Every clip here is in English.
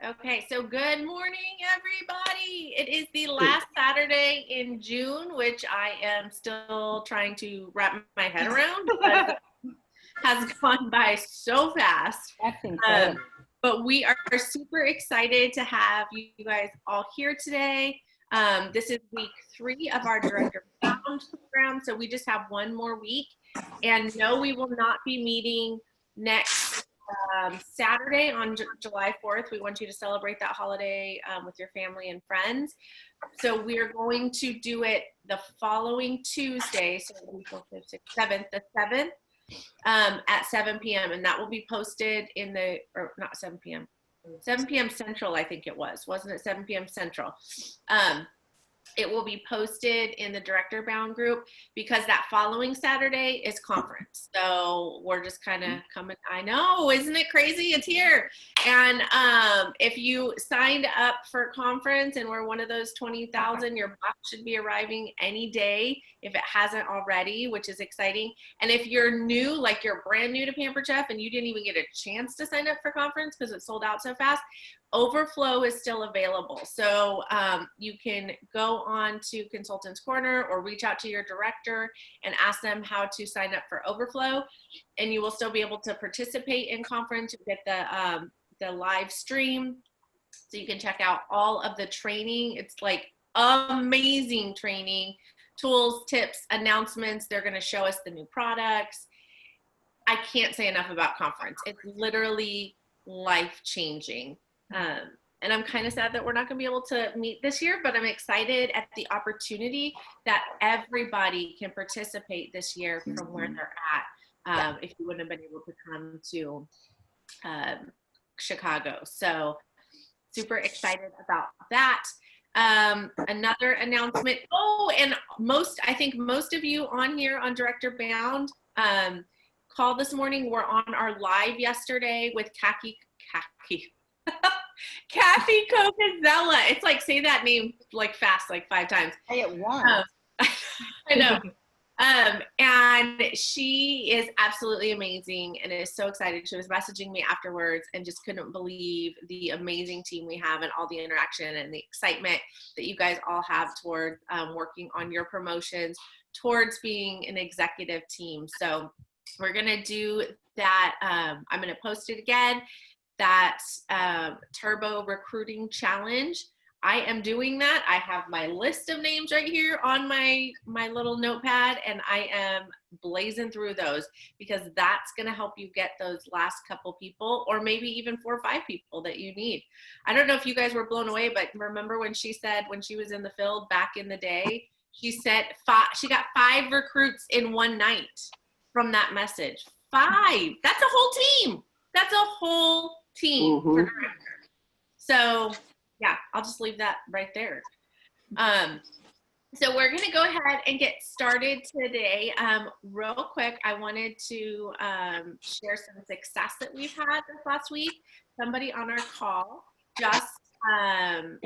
Okay, so good morning, everybody. It is the last Saturday in June, which I am still trying to wrap my head around because it has gone by so fast. That's incredible. But we are super excited to have you guys all here today. This is week 3 of our Director Bound program, so we just have one more week. And no, we will not be meeting next Saturday on July 4th. We want you to celebrate that holiday with your family and friends. So we're going to do it the following Tuesday, so April 5th, 6th, 7th, the 7th, at 7 p.m. And that will be posted in the, or not 7 p.m., 7 p.m. Central, I think it was. Wasn't it 7 p.m. Central? It will be posted in the Director Bound group because that following Saturday is conference. So we're just kind of coming. I know, isn't it crazy? It's here. And if you signed up for conference and we're one of those 20,000, your box should be arriving any day if it hasn't already, which is exciting. And if you're new, like you're brand new to Pampered Chef and you didn't even get a chance to sign up for conference because it sold out so fast, Overflow is still available. So you can go on to Consultants Corner or reach out to your director and ask them how to sign up for Overflow. And you will still be able to participate in conference. You get the live stream. So you can check out all of the training. It's like amazing training, tools, tips, announcements. They're going to show us the new products. I can't say enough about conference. It's literally life-changing. And I'm kind of sad that we're not going to be able to meet this year, but I'm excited at the opportunity that everybody can participate this year from where they're at, if you wouldn't have been able to come to Chicago. So super excited about that. Another announcement. Oh, and I think most of you on here on Director Bound call this morning. We're on our live yesterday with Kathy Cocazella. It's like, say that name like fast, like 5 times. Say it once. I know. And she is absolutely amazing and is so excited. She was messaging me afterwards and just couldn't believe the amazing team we have and all the interaction and the excitement that you guys all have toward working on your promotions, towards being an executive team. So we're going to do that. I'm going to post it again. That Turbo Recruiting Challenge. I am doing that. I have my list of names right here on my little notepad, and I am blazing through those because that's going to help you get those last couple people, or maybe even 4 or 5 people that you need. I don't know if you guys were blown away, but remember when she said when she was in the field back in the day, she said she got 5 recruits in one night from that message. 5. That's a whole team. That's a whole team for director. So yeah, I'll just leave that right there. So we're gonna go ahead and get started today. Real quick, I wanted to share some success that we've had this last week. Somebody on our call,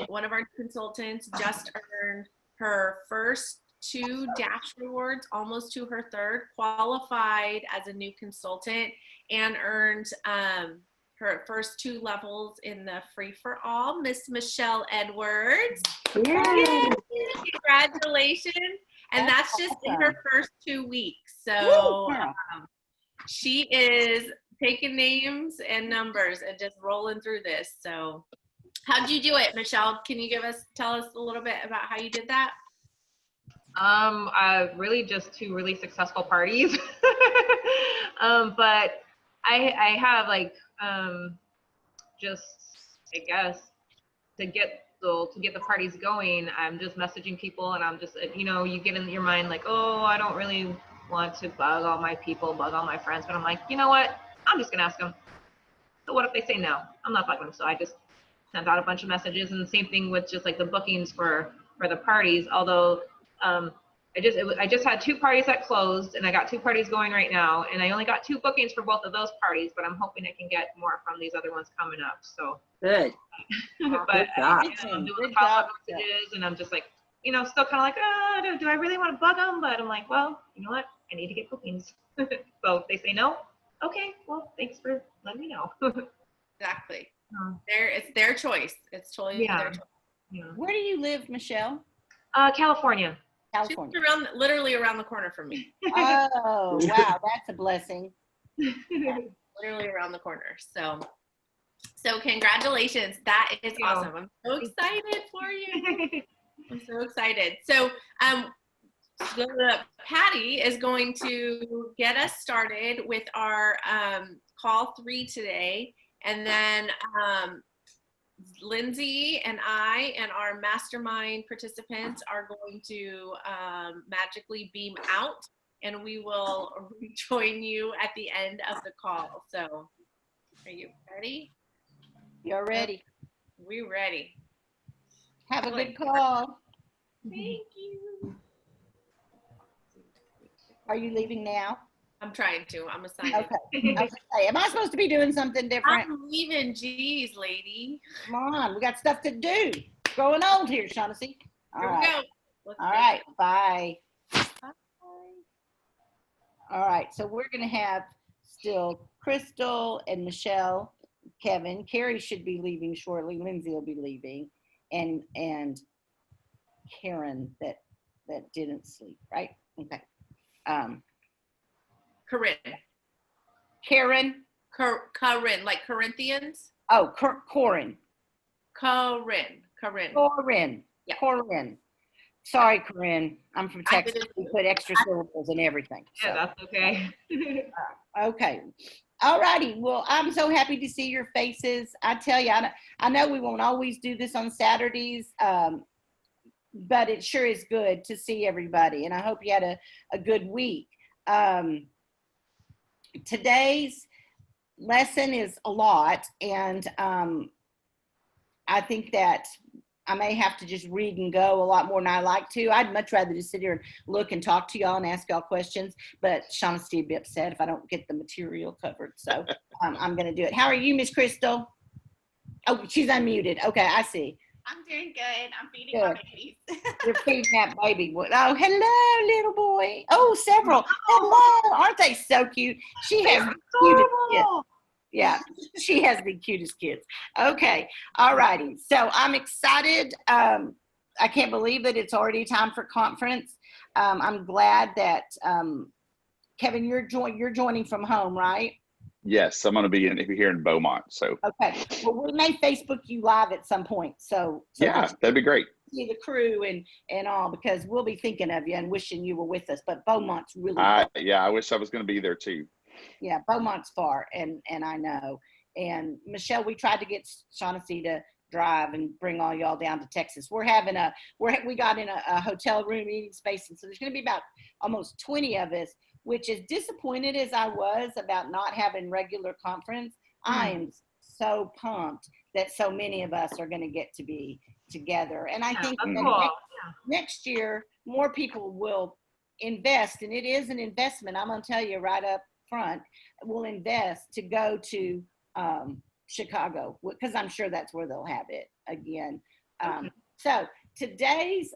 one of our consultants just earned her first 2 Dash rewards, almost to her 3rd, qualified as a new consultant, and earned her first 2 levels in the free for all. Miss Michelle Edwards. Yay! Congratulations. And that's just in her first 2 weeks. So she is taking names and numbers and just rolling through this. So how'd you do it, Michelle? Can you tell us a little bit about how you did that? Really just 2 really successful parties. But I have like, just, I guess, to get the parties going, I'm just messaging people, and I'm just, you get in your mind like, oh, I don't really want to bug all my people, bug all my friends, but I'm like, you know what? I'm just gonna ask them. So what if they say no? I'm not bugging them. So I just sent out a bunch of messages, and the same thing with just like the bookings for the parties. Although I just had 2 parties that closed, and I got 2 parties going right now, and I only got 2 bookings for both of those parties, but I'm hoping I can get more from these other ones coming up. So good. But I'm doing follow-up messages, and I'm just like, still kind of like, do I really want to bug them? But I'm like, well, you know what? I need to get bookings. So if they say no, okay, well, thanks for letting me know. Exactly. It's their choice. It's totally Yeah. their choice. Yeah. Where do you live, Michelle? California. She's California. literally around the corner from me. Oh, wow, that's a blessing. Literally around the corner. So congratulations. That is Thank you. awesome. I'm so excited for you. I'm so excited. So Patty is going to get us started with our call 3 today. And then Lindsay and I and our mastermind participants are going to magically beam out, and we will rejoin you at the end of the call. So are you ready? You're ready. We're ready. Have a good call. Thank you. Are you leaving now? I'm trying to. I'm assigned. Okay. Am I supposed to be doing something different? I'm leaving. Geez, lady. Come on, we got stuff to do. Growing old here, Shaughnessy. Here we go. Let's All go. right, bye. Bye. All right, so we're going to have still Crystal and Michelle, Kevin. Carrie should be leaving shortly. Lindsay will be leaving. And Karen that didn't sleep, right? Okay. Corinne. Karen. Corinne, like Corinthians. Oh, Corinne. Corinne. Yeah. Corinne. Sorry, Corinne. I'm from Texas. We put extra syllables in everything. Yeah, that's okay. Okay. All righty. Well, I'm so happy to see your faces. I tell you, I know we won't always do this on Saturdays, but it sure is good to see everybody. And I hope you had a good week. Today's lesson is a lot. And I think that I may have to just read and go a lot more than I like to. I'd much rather just sit here and look and talk to y'all and ask y'all questions. But Shaughnessy would be upset if I don't get the material covered. So I'm going to do it. How are you, Miss Crystal? Oh, she's unmuted. Okay, I see. I'm doing good. I'm feeding my babies. You're feeding that baby. Oh, hello, little boy. Oh, several. Hello. Aren't they so cute? She has the cutest kids. Yeah, she has the cutest kids. Okay. All righty. So I'm excited. I can't believe that it's already time for conference. I'm glad that Kevin, you're joining from home, right? Yes, I'm going to be here in Beaumont. So okay. Well, we may Facebook you live at some point. So yeah, that'd be great. See the crew and all, because we'll be thinking of you and wishing you were with us. But Beaumont's really yeah, I wish I was going to be there too. Yeah, Beaumont's far, and I know. And Michelle, we tried to get Shaughnessy to drive and bring all y'all down to Texas. We got in a hotel room meeting space, and so there's going to be about almost 20 of us. Which, as disappointed as I was about not having regular conference, I am so pumped that so many of us are going to get to be together. And I think that next year more people will invest, and it is an investment. I'm going to tell you right up front, will invest to go to Chicago, because I'm sure that's where they'll have it again. So today's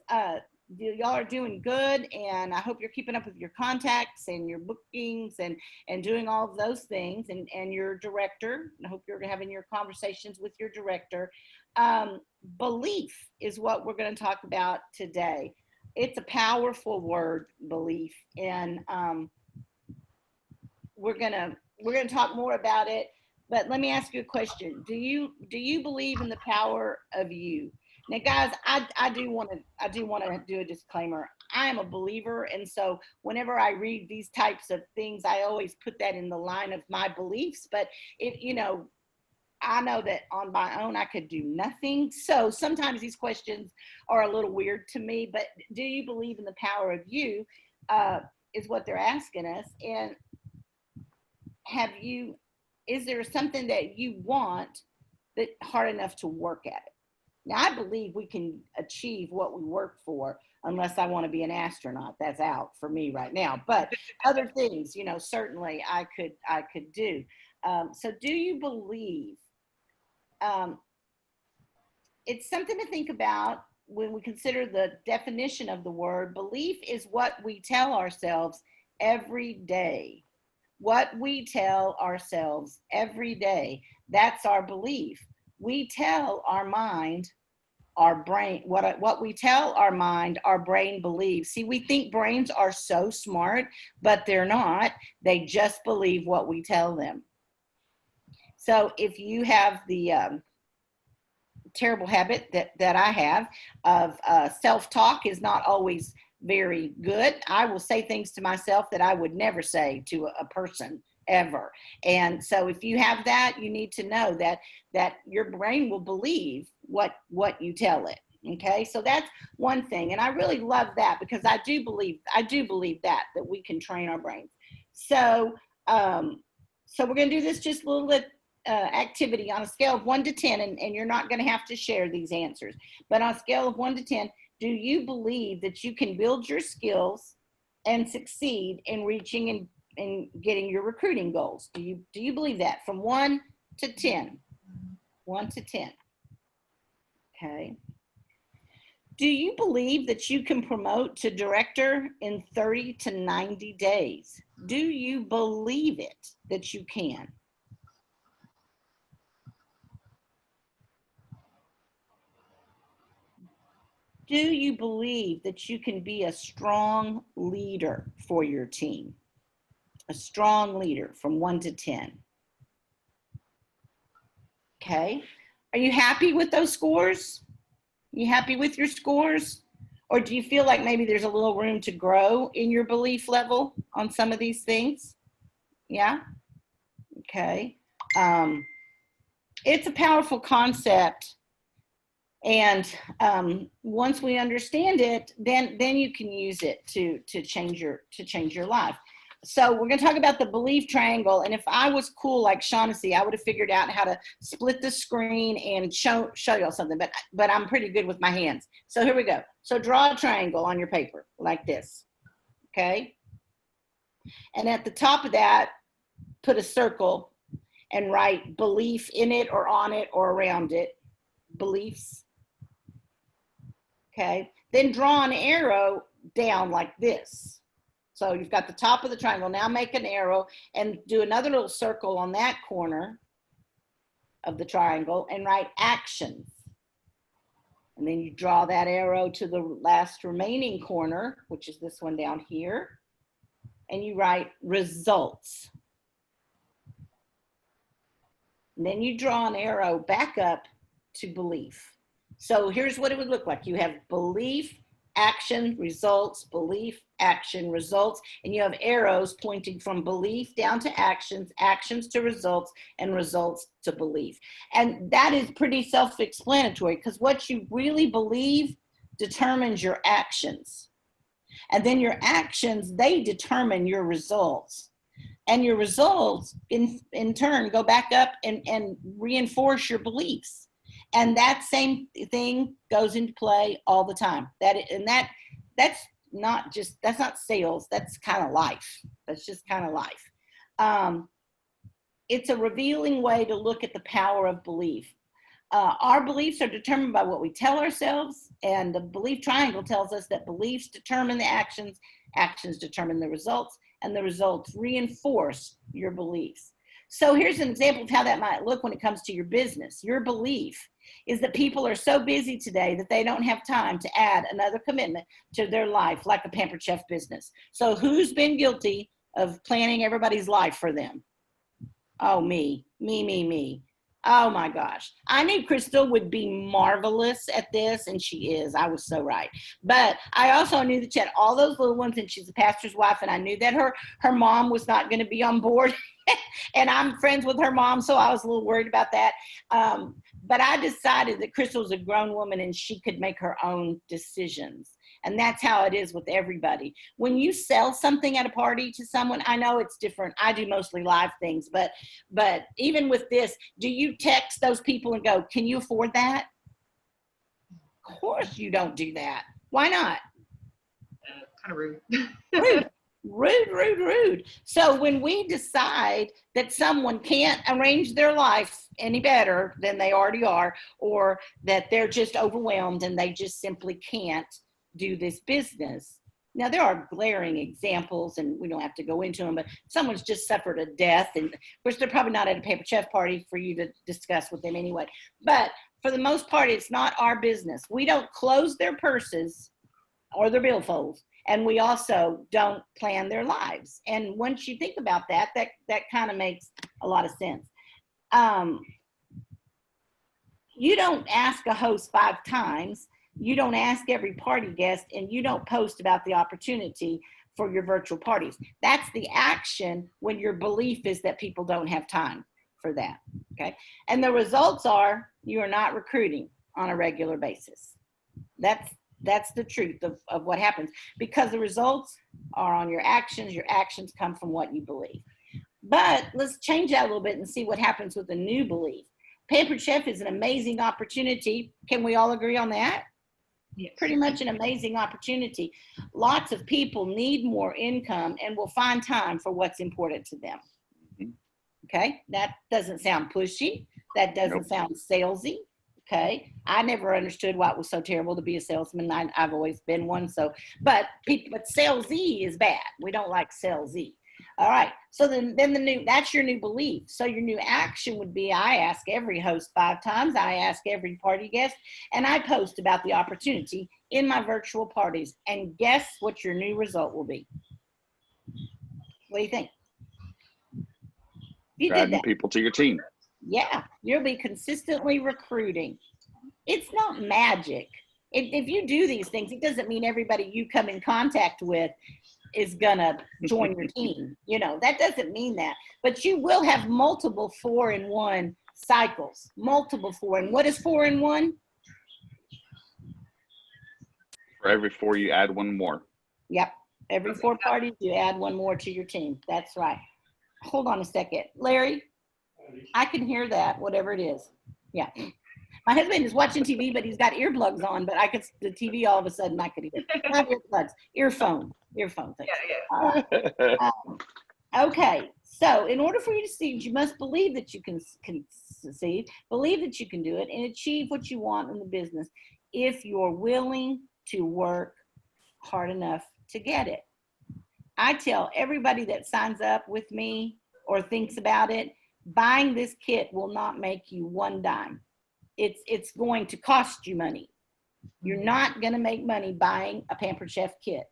y'all are doing good, and I hope you're keeping up with your contacts and your bookings and doing all of those things, and your director. I hope you're having your conversations with your director. Belief is what we're going to talk about today. It's a powerful word, belief, and we're gonna talk more about it. But let me ask you a question. Do you believe in the power of you? Now, guys, I do want to do a disclaimer. I am a believer, and so whenever I read these types of things, I always put that in the line of my beliefs. But I know that on my own I could do nothing. So sometimes these questions are a little weird to me. But do you believe in the power of you? Is what they're asking us. And is there something that you want that hard enough to work at it? Now, I believe we can achieve what we work for, unless I want to be an astronaut. That's out for me right now. But other things, certainly I could do. So do you believe? It's something to think about when we consider the definition of the word. Belief is what we tell ourselves every day. What we tell ourselves every day, that's our belief. we tell our mind, our brain, what we tell our mind, our brain believes. See, we think brains are so smart, but they're not. They just believe what we tell them. So if you have the terrible habit that I have of self-talk is not always very good. I will say things to myself that I would never say to a person ever. And so if you have that, you need to know that your brain will believe what you tell it. Okay, so that's one thing. And I really love that because I do believe that we can train our brains. So so we're going to do this just a little bit activity on a scale of 1 to 10, and you're not going to have to share these answers, but on a scale of 1 to 10, do you believe that you can build your skills and succeed in reaching and getting your recruiting goals? Do you believe that? From 1 to 10. 1 to 10. Okay. Do you believe that you can promote to director in 30 to 90 days? Do you believe it that you can? Do you believe that you can be a strong leader for your team? A strong leader from 1 to 10. Okay. Are you happy with those scores? You happy with your scores? Or do you feel like maybe there's a little room to grow in your belief level on some of these things? Yeah? Okay. It's a powerful concept. And once we understand it, then you can use it to change your life. So we're going to talk about the belief triangle. And if I was cool like Shaughnessy, I would have figured out how to split the screen and show y'all something. But I'm pretty good with my hands. So here we go. So draw a triangle on your paper like this. Okay. And at the top of that, put a circle and write belief in it or on it or around it. Beliefs. Okay. Then draw an arrow down like this. So you've got the top of the triangle. Now make an arrow and do another little circle on that corner of the triangle and write actions. And then you draw that arrow to the last remaining corner, which is this one down here, and you write results. And then you draw an arrow back up to belief. So here's what it would look like. You have belief, action, results, belief, action, results, and you have arrows pointing from belief down to actions, actions to results, and results to belief. And that is pretty self-explanatory because what you really believe determines your actions. And then your actions, they determine your results. And your results, in turn, go back up and reinforce your beliefs. And that same thing goes into play all the time. That's not sales. That's kind of life. That's just kind of life. It's a revealing way to look at the power of belief. Our beliefs are determined by what we tell ourselves, and the belief triangle tells us that beliefs determine the actions, actions determine the results, and the results reinforce your beliefs. So here's an example of how that might look when it comes to your business. Your belief is that people are so busy today that they don't have time to add another commitment to their life, like a Pampered Chef business. So who's been guilty of planning everybody's life for them? Oh, me. Oh my gosh. I knew Crystal would be marvelous at this, and she is. I was so right. But I also knew that she had all those little ones, and she's a pastor's wife, and I knew that her mom was not going to be on board. And I'm friends with her mom, so I was a little worried about that. But I decided that Crystal was a grown woman and she could make her own decisions. And that's how it is with everybody. When you sell something at a party to someone, I know it's different. I do mostly live things, but even with this, do you text those people and go, can you afford that? Of course you don't do that. Why not? Kind of rude. Rude. So when we decide that someone can't arrange their life any better than they already are, or that they're just overwhelmed and they just simply can't do this business, Now, there are glaring examples, and we don't have to go into them, but someone's just suffered a death, and of course, they're probably not at a Pampered Chef party for you to discuss with them anyway. But for the most part, it's not our business. We don't close their purses or their billfolds, and we also don't plan their lives. And once you think about that kind of makes a lot of sense. You don't ask a host 5 times. You don't ask every party guest, and you don't post about the opportunity for your virtual parties. That's the action when your belief is that people don't have time for that, okay? And the results are you are not recruiting on a regular basis. That's the truth of what happens, because the results are on your actions. Your actions come from what you believe. But let's change that a little bit and see what happens with a new belief. Pampered Chef is an amazing opportunity. Can we all agree on that? Yes. Pretty much an amazing opportunity. Lots of people need more income and will find time for what's important to them. Okay, that doesn't sound pushy. That doesn't sound salesy. Okay, I never understood why it was so terrible to be a salesman. I've always been one. So, but salesy is bad. We don't like salesy. All right. So then that's your new belief. So your new action would be, I ask every host 5 times. I ask every party guest, and I post about the opportunity in my virtual parties. And guess what your new result will be? What do you think? You did Adding that. people to your team. Yeah, you'll be consistently recruiting. It's not magic. If you do these things, it doesn't mean everybody you come in contact with is gonna join your team. You know, that doesn't mean that. But you will have multiple 4-in-1 cycles. Multiple 4. And what is 4-in-1? For every 4, you add 1 more. Yep. Every 4 parties, you add 1 more to your team. That's right. Hold on a second. Larry, I can hear that, whatever it is. Yeah. My husband is watching TV, but he's got earplugs on, but the TV all of a sudden I could hear. Not earplugs, earphone. Yeah. Okay, so in order for you to succeed, you must believe that you can succeed, believe that you can do it, and achieve what you want in the business if you're willing to work hard enough to get it. I tell everybody that signs up with me or thinks about it, buying this kit will not make you 1 dime. It's going to cost you money. You're not going to make money buying a Pampered Chef kit.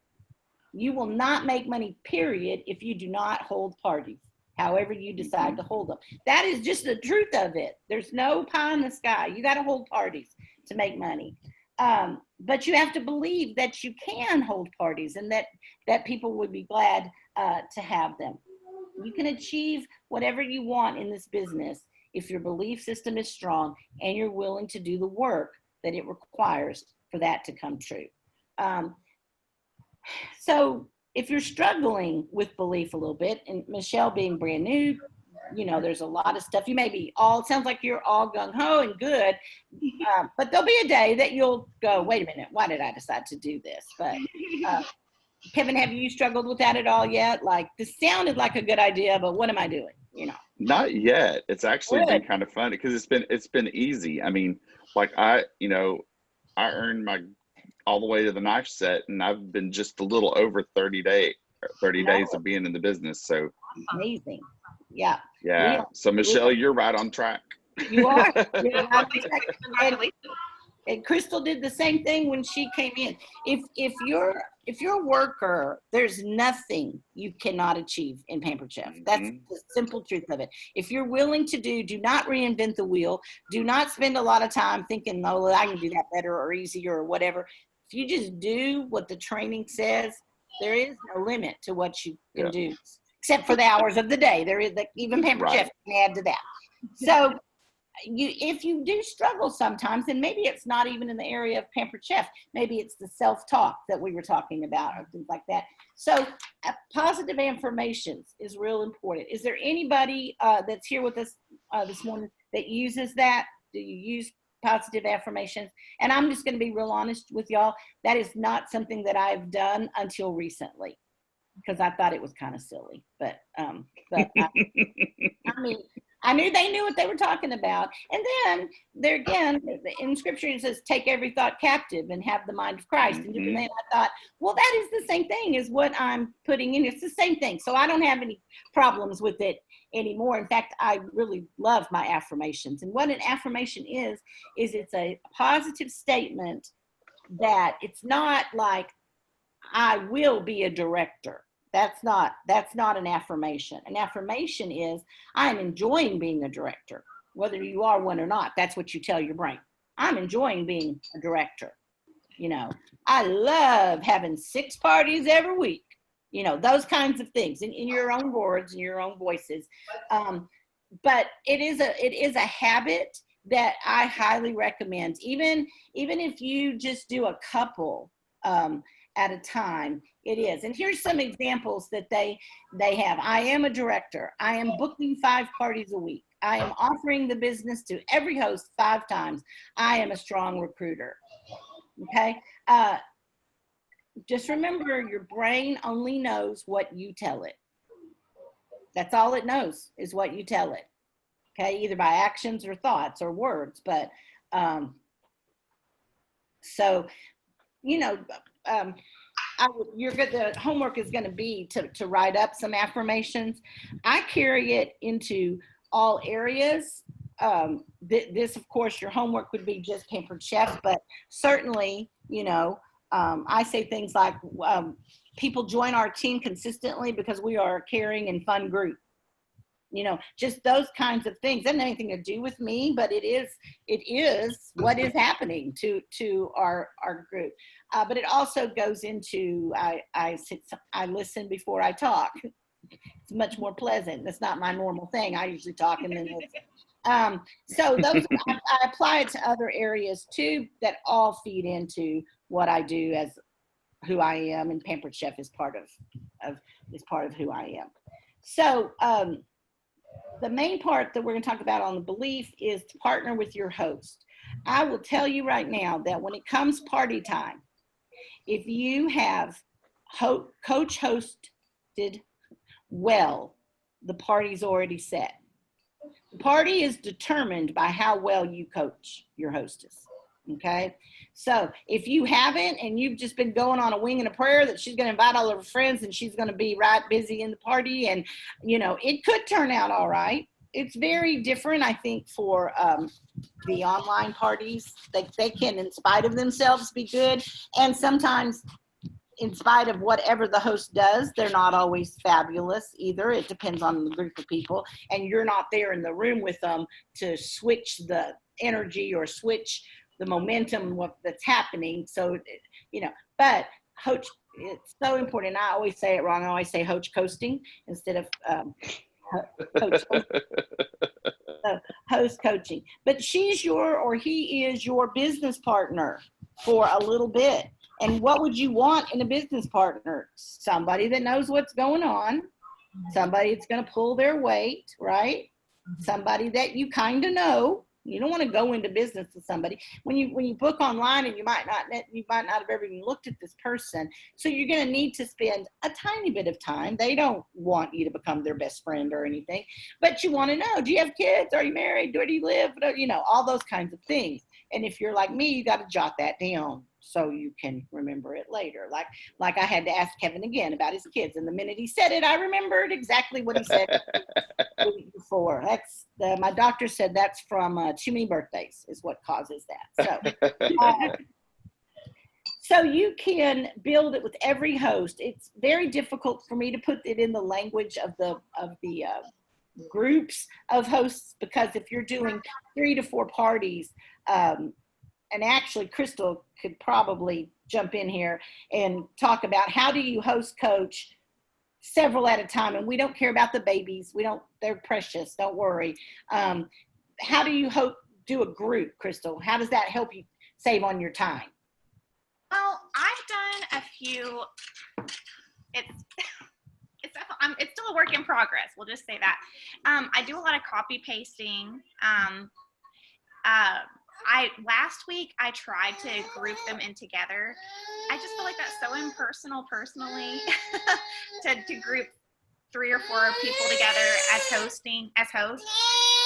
You will not make money, period, if you do not hold parties, however you decide to hold them. That is just the truth of it. There's no pie in the sky. You got to hold parties to make money. But you have to believe that you can hold parties and that people would be glad to have them. You can achieve whatever you want in this business if your belief system is strong and you're willing to do the work that it requires for that to come true. So if you're struggling with belief a little bit, and Michelle being brand new, you know, there's a lot of stuff. You may be it sounds like you're all gung-ho and good, but there'll be a day that you'll go, wait a minute, why did I decide to do this? But Kevin, have you struggled with that at all yet? Like, this sounded like a good idea, but what am I doing? You know? Not yet. It's actually been kind of fun because it's been easy. I mean, like I earned my all the way to the knife set, and I've been just a little over 30 days of being in the business. So amazing. Yeah. Yeah. So Michelle, you're right on track. You are. You're right on track. Congratulations. And Crystal did the same thing when she came in. If you're a worker, there's nothing you cannot achieve in Pampered Chef. That's the simple truth of it. If you're willing to do not reinvent the wheel. Do not spend a lot of time thinking, oh, I can do that better or easier or whatever. If you just do what the training says, there is no limit to what you can do, except for the hours of the day. There is even Pampered Chef can add to that. So if you do struggle sometimes, then maybe it's not even in the area of Pampered Chef. Maybe it's the self-talk that we were talking about or things like that. So positive affirmations is real important. Is there anybody that's here with us this morning that uses that? Do you use positive affirmations? And I'm just going to be real honest with y'all. That is not something that I've done until recently, because I thought it was kind of silly. But I mean, I knew they knew what they were talking about. And then there again, in scripture, it says, take every thought captive and have the mind of Christ. And Mhm. then I thought, well, that is the same thing as what I'm putting in. It's the same thing. So I don't have any problems with it anymore. In fact, I really love my affirmations. And what an affirmation is it's a positive statement that it's not like, I will be a director. That's not an affirmation. An affirmation is, I'm enjoying being a director, whether you are one or not. That's what you tell your brain. I'm enjoying being a director. You know, I love having 6 parties every week. You know, those kinds of things in your own words and your own voices. But it is a habit that I highly recommend. Even if you just do a couple at a time, it is. And here's some examples that they have. I am a director. I am booking 5 parties a week. I am offering the business to every host 5 times. I am a strong recruiter. Okay. Just remember, your brain only knows what you tell it. That's all it knows, is what you tell it. Okay, either by actions or thoughts or words. But so, you know, the homework is going to be to write up some affirmations. I carry it into all areas. This, of course, your homework would be just Pampered Chef, but certainly, you know, I say things like, people join our team consistently because we are a caring and fun group. You know, just those kinds of things. It doesn't have anything to do with me, but it is what is happening to our group. But it also goes into, I listen before I talk. It's much more pleasant. That's not my normal thing. I usually talk and then listen. So those, I apply it to other areas too, that all feed into what I do as who I am, and Pampered Chef is part of who I am. So the main part that we're going to talk about on the belief is to partner with your host. I will tell you right now that when it comes party time, if you have coach hosted well, the party's already set. The party is determined by how well you coach your hostess. Okay, so if you haven't, and you've just been going on a wing and a prayer that she's going to invite all of her friends and she's going to be right busy in the party, and you know, it could turn out all right. It's very different, I think, for the online parties. They can, in spite of themselves, be good, and sometimes, in spite of whatever the host does, they're not always fabulous either. It depends on the group of people, and you're not there in the room with them to switch the energy or switch the momentum that's happening. So, you know, but coach, it's so important. I always say it wrong. I always say coach coasting instead of coach host coaching. But she's or he is your business partner for a little bit. And what would you want in a business partner? Somebody that knows what's going on, somebody that's going to pull their weight, right? Somebody that you kind of know. You don't want to go into business with somebody when you book online, and you might not have ever even looked at this person. So you're going to need to spend a tiny bit of time. They don't want you to become their best friend or anything, but you want to know, do you have kids? Are you married? Where do you live? You know, all those kinds of things. And if you're like me, you got to jot that down so you can remember it later. Like I had to ask Kevin again about his kids, and the minute he said it, I remembered exactly what he said the week before. That's my doctor said that's from too many birthdays is what causes that. So, so you can build it with every host. It's very difficult for me to put it in the language of the groups of hosts, because if you're doing 3 to 4 parties, and actually Crystal could probably jump in here and talk about how do you host coach several at a time. And we don't care about the babies. They're precious. Don't worry. How do you do a group, Crystal? How does that help you save on your time? Well, I've done a few. It's still a work in progress. We'll just say that. I do a lot of copy pasting. Last week I tried to group them in together. I just feel like that's so impersonal personally to group 3 or 4 people together as hosts.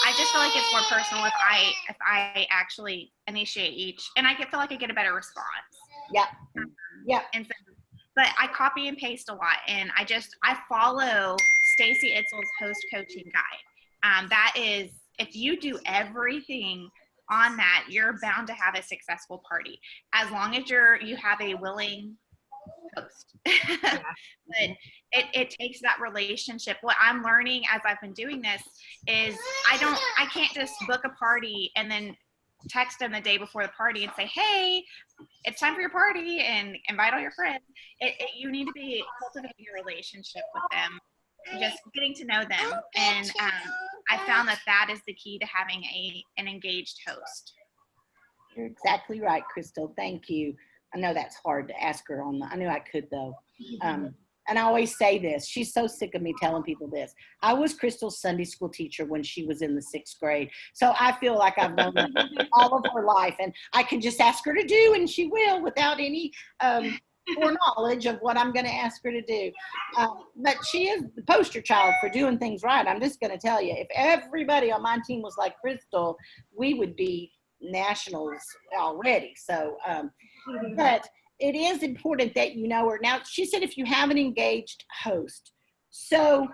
I just feel like it's more personal if I actually initiate each, and I feel like I get a better response. Yeah. Yeah. And so, but I copy and paste a lot, and I follow Stacy Itzel's host coaching guide. That is, if you do everything on that, you're bound to have a successful party, as long as you have a willing host. But it takes that relationship. What I'm learning as I've been doing this is I can't just book a party and then text them the day before the party and say, hey, it's time for your party, and invite all your friends. You need to be cultivating your relationship with them, just getting to know them. And I found that is the key to having an engaged host. You're exactly right, Crystal. Thank you. I know that's hard to ask her I knew I could though. And I always say this, she's so sick of me telling people this. I was Crystal's Sunday school teacher when she was in the 6th grade. So I feel like I've known her all of her life, and I can just ask her to do, and she will, without any foreknowledge of what I'm going to ask her to do. But she is the poster child for doing things right. I'm just going to tell you, if everybody on my team was like Crystal, we would be nationals already. So, but it is important that you know her. Now, she said if you have an engaged host, so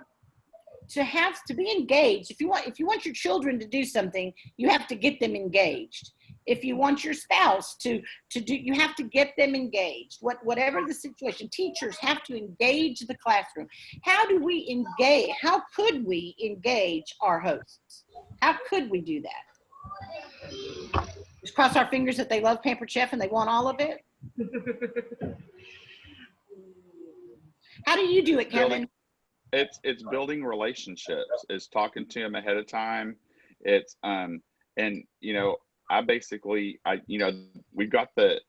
to be engaged, if you want your children to do something, you have to get them engaged. If you want your spouse to do, you have to get them engaged. Whatever the situation, teachers have to engage the classroom. How do we engage? How could we engage our hosts? How could we do that? Just cross our fingers that they love Pampered Chef and they want all of it. How do you do it, Kevin? It's building relationships. It's talking to them ahead of time. It's and you know, we've got the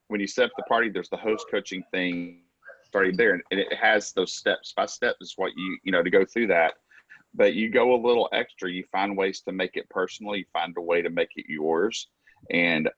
when you set up the party, there's the host coaching thing starting there, and it has those steps by step is what you know to go through that. But you go a little extra. You find ways to make it personal. You find a way to make it yours, and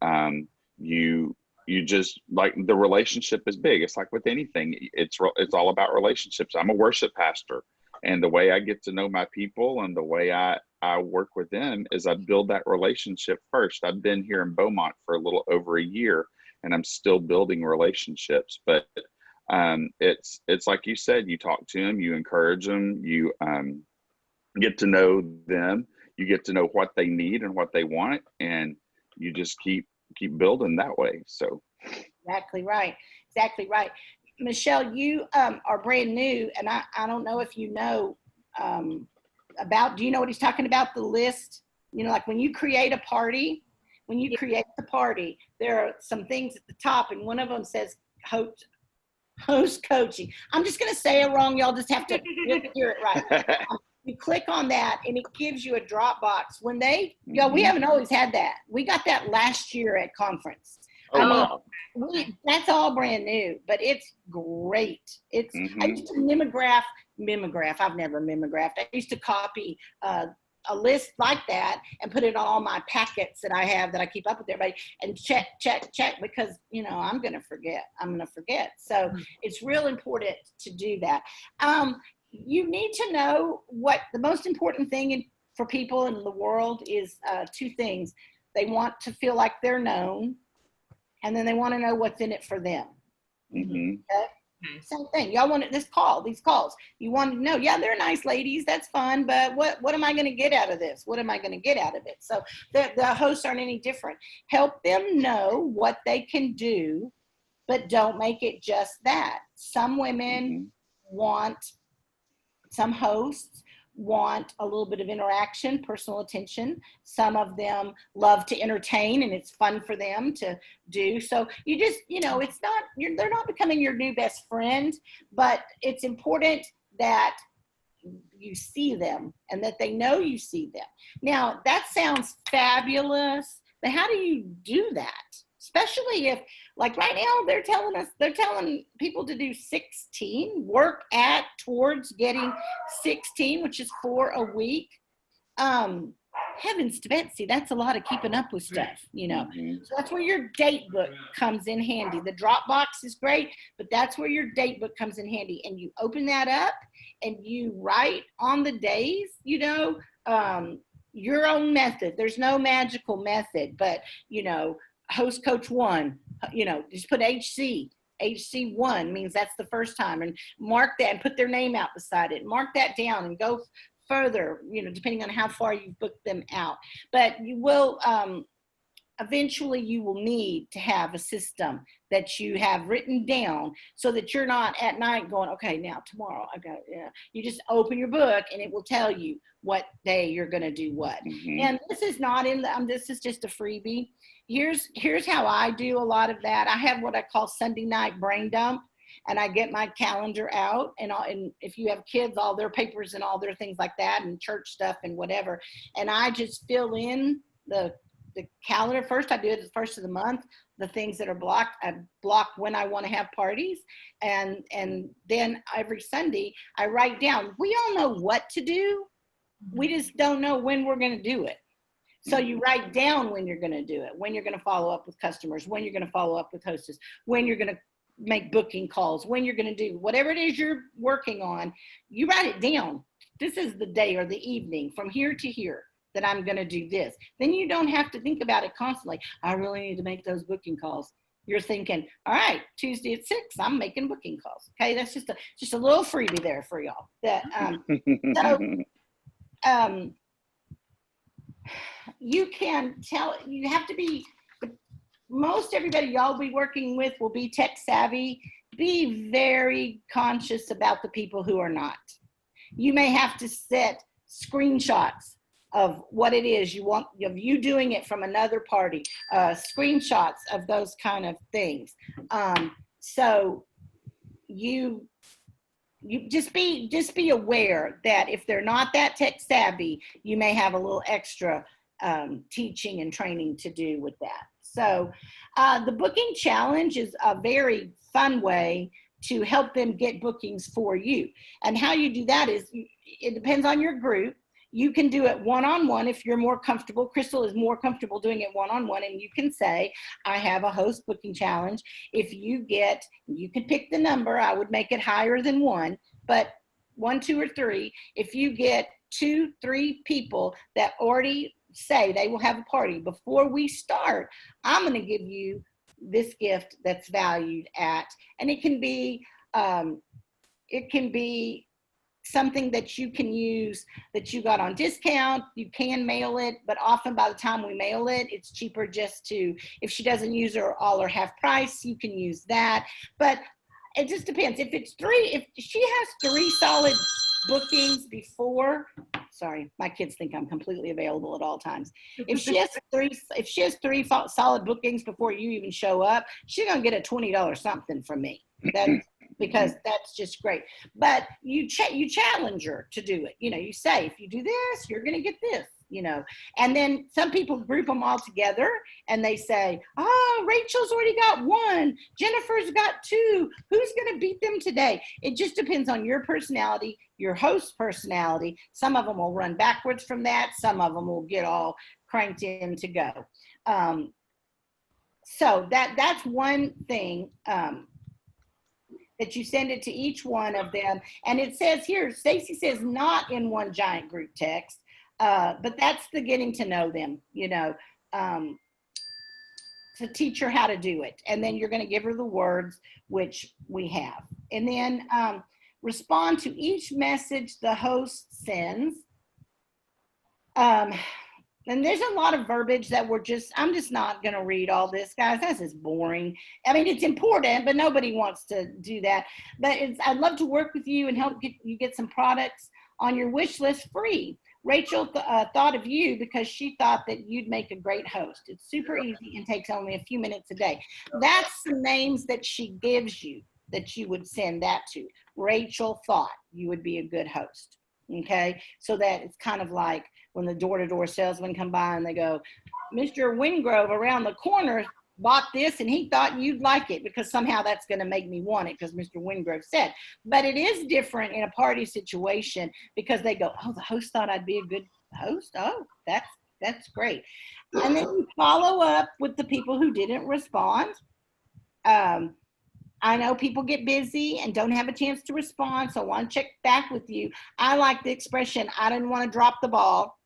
you just, like, the relationship is big. It's like with anything, it's all about relationships. I'm a worship pastor, and the way I get to know my people and the way I work with them is I build that relationship first. I've been here in Beaumont for a little over a year, and I'm still building relationships. But it's like you said, you talk to them, you encourage them, you get to know them, you get to know what they need and what they want, and you just keep building that way. So exactly right. Michelle, you are brand new, and I don't know if you know do you know what he's talking about, the list? You know, like when you create a party, there are some things at the top, and one of them says host coaching. I'm just going to say it wrong. Y'all just have to hear it right. You click on that, and it gives you a Dropbox. When we haven't always had that. We got that last year at conference. That's all brand new, but it's great. I used to mimeograph. I've never mimeographed. I used to copy a list like that and put it on all my packets that I have that I keep up with everybody and check, because, you know, I'm going to forget. So it's real important to do that. You need to know what the most important thing for people in the world is. 2 things. They want to feel like they're known, and then they want to know what's in it for them. Okay? Same thing. Y'all want these calls. You want to know, yeah, they're nice ladies. That's fun. But what am I going to get out of this? What am I going to get out of it? So the hosts aren't any different. Help them know what they can do, but don't make it just that. Some women some hosts want a little bit of interaction, personal attention. Some of them love to entertain, and it's fun for them to do. So you just, you know, they're not becoming your new best friend, but it's important that you see them and that they know you see them. Now, that sounds fabulous, but how do you do that? Especially if, like right now, they're telling people to do 16, towards getting 16, which is 4 a week. Heavens to Betsy, that's a lot of keeping up with stuff, you know. So that's where your date book comes in handy. The Dropbox is great, but that's where your date book comes in handy. And you open that up and you write on the days, your own method. There's no magical method, but host coach 1, just put HC. HC1 means that's the first time, and mark that and put their name out beside it. Mark that down and go further, depending on how far you've booked them out. But you will, eventually you will need to have a system that you have written down so that you're not at night going, okay, now tomorrow I got, you just open your book and it will tell you what day you're going to do what. Mhm. And this is not in the, this is just a freebie. Here's how I do a lot of that. I have what I call Sunday night brain dump, and I get my calendar out, and if you have kids, all their papers and all their things like that, and church stuff and whatever, and I just fill in the calendar. First, I do it at the first of the month, the things that are blocked. I block when I want to have parties, and then every Sunday I write down. We all know what to do. We just don't know when we're going to do it. So you write down when you're going to do it, when you're going to follow up with customers, when you're going to follow up with hostess, when you're going to make booking calls, when you're going to do whatever it is you're working on. You write it down. This is the day or the evening from here to here that I'm going to do this. Then you don't have to think about it constantly. I really need to make those booking calls. You're thinking, all right, Tuesday at 6, I'm making booking calls. Okay, that's just a little freebie there for y'all. That you can tell, you have to be, most everybody y'all be working with will be tech savvy. Be very conscious about the people who are not. You may have to set screenshots of what it is you want, of you doing it from another party, screenshots of those kind of things. So you just be aware that if they're not that tech savvy, you may have a little extra teaching and training to do with that. So the booking challenge is a very fun way to help them get bookings for you. And how you do that is, it depends on your group. You can do it one-on-one if you're more comfortable. Crystal is more comfortable doing it one-on-one, and you can say, I have a host booking challenge. If you can pick the number. I would make it higher than 1, but 1, 2, or 3. If you get 2, 3 people that already say they will have a party before we start, I'm going to give you this gift that's valued at, and it can be something that you can use that you got on discount. You can mail it, but often by the time we mail it, it's cheaper just to, if she doesn't use all or half price, you can use that. But it just depends. If she has 3 solid bookings before, sorry, my kids think I'm completely available at all times. If she has 3 solid bookings before you even show up, she's going to get a $20 something from me. Because that's just great. But you challenge her to do it. You say, if you do this, you're going to get this, And then some people group them all together and they say, oh, Rachel's already got 1. Jennifer's got 2. Who's going to beat them today? It just depends on your personality, your host personality. Some of them will run backwards from that. Some of them will get all cranked in to go. So that's one thing. That you send it to each one of them. And it says here, Stacy says not in one giant group text, but that's the getting to know them, to teach her how to do it. And then you're going to give her the words, which we have. And then respond to each message the host sends. And there's a lot of verbiage that I'm just not going to read all this, guys. This is boring. I mean, it's important, but nobody wants to do that. But I'd love to work with you and help you get some products on your wish list free. Rachel thought of you because she thought that you'd make a great host. It's super easy and takes only a few minutes a day. That's the names that she gives you that you would send that to. Rachel thought you would be a good host. Okay, so that it's kind of like when the door-to-door salesmen come by and they go, Mr. Wingrove around the corner bought this and he thought you'd like it, because somehow that's going to make me want it because Mr. Wingrove said. But it is different in a party situation because they go, oh, the host thought I'd be a good host. Oh, that's great. And then you follow up with the people who didn't respond. I know people get busy and don't have a chance to respond, so I want to check back with you. I like the expression, I didn't want to drop the ball.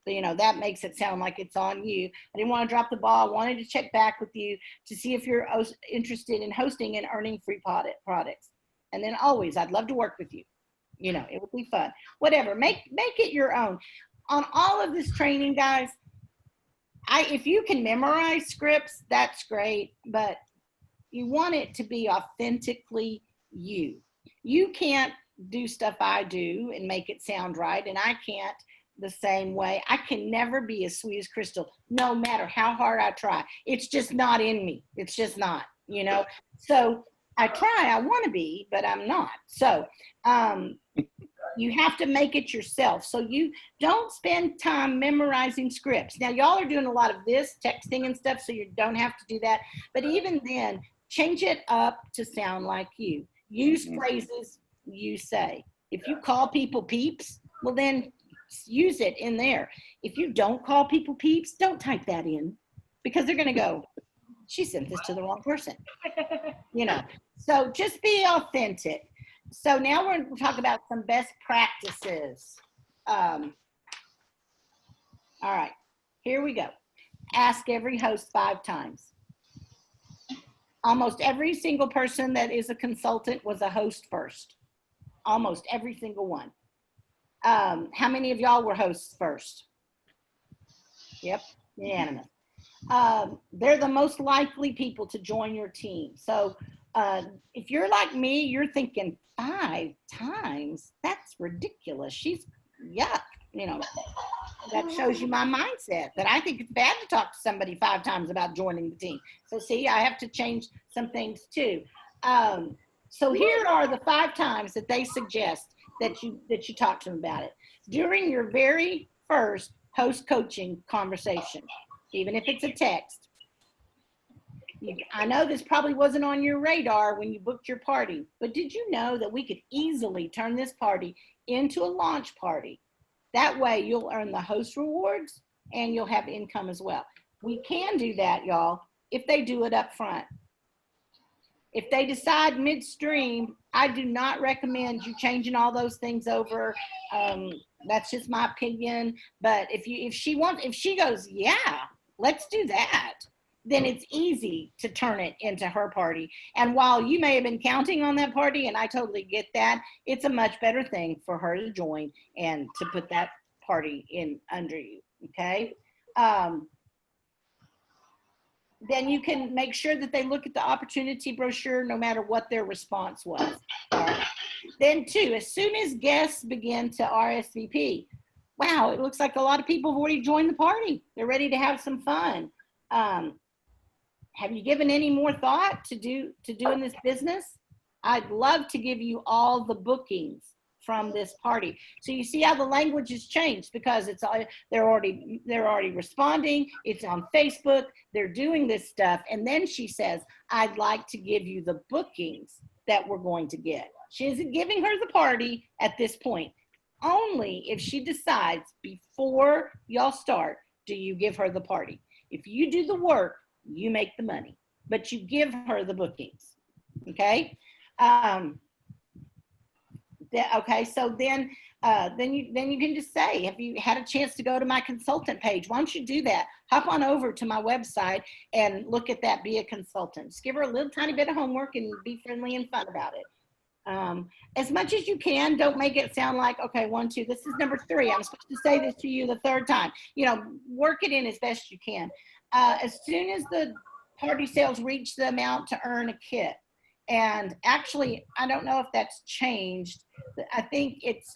You know, that makes it sound like it's on you. I didn't want to drop the ball. I wanted to check back with you to see if you're interested in hosting and earning free products. And then always, I'd love to work with you. You know, it would be fun. Whatever, make it your own. On all of this training, guys, if you can memorize scripts, that's great, but you want it to be authentically you. You can't do stuff I do and make it sound right, and I can't the same way. I can never be as sweet as Crystal, no matter how hard I try. It's just not in me. It's just not, you know. So I try, I want to be, but I'm not. So you have to make it yourself. So you don't spend time memorizing scripts. Now, y'all are doing a lot of this, texting and stuff, so you don't have to do that. But even then, change it up to sound like you. Use phrases you say. If you call people peeps, well, then use it in there. If you don't call people peeps, don't type that in, because they're going to go, she sent this to the wrong person. You know, so just be authentic. So now we're going to talk about some best practices. All right, here we go. Ask every host 5 times. Almost every single person that is a consultant was a host first. Almost every single one. How many of y'all were hosts first? Yep, unanimous. They're the most likely people to join your team. So if you're like me, you're thinking 5 times, that's ridiculous. She's yuck, you know. That shows you my mindset, that I think it's bad to talk to somebody 5 times about joining the team. So see, I have to change some things too. So here are the 5 times that they suggest that you talk to them about it. During your very first host coaching conversation, even if it's a text. I know this probably wasn't on your radar when you booked your party, but did you know that we could easily turn this party into a launch party? That way you'll earn the host rewards and you'll have income as well. We can do that, y'all, if they do it up front. If they decide midstream, I do not recommend you changing all those things over. That's just my opinion. But if she goes, yeah, let's do that, then it's easy to turn it into her party. And while you may have been counting on that party, and I totally get that, it's a much better thing for her to join and to put that party in under you, okay? Then you can make sure that they look at the opportunity brochure no matter what their response was. All right. Then 2, as soon as guests begin to RSVP, wow, it looks like a lot of people have already joined the party. They're ready to have some fun. Have you given any more thought to doing this business? I'd love to give you all the bookings from this party. So you see how the language has changed, because they're already responding. It's on Facebook. They're doing this stuff. And then she says, I'd like to give you the bookings that we're going to get. She isn't giving her the party at this point. Only if she decides before y'all start, do you give her the party. If you do the work, you make the money, but you give her the bookings. Okay. Okay, so then you can just say, have you had a chance to go to my consultant page? Why don't you do that? Hop on over to my website and look at that, be a consultant. Just give her a little tiny bit of homework and be friendly and fun about it. As much as you can, don't make it sound like, okay, 1, 2, this is number 3. I'm supposed to say this to you the 3rd time. You know, work it in as best you can. As soon as the party sales reach the amount to earn a kit, and actually, I don't know if that's changed. I think it's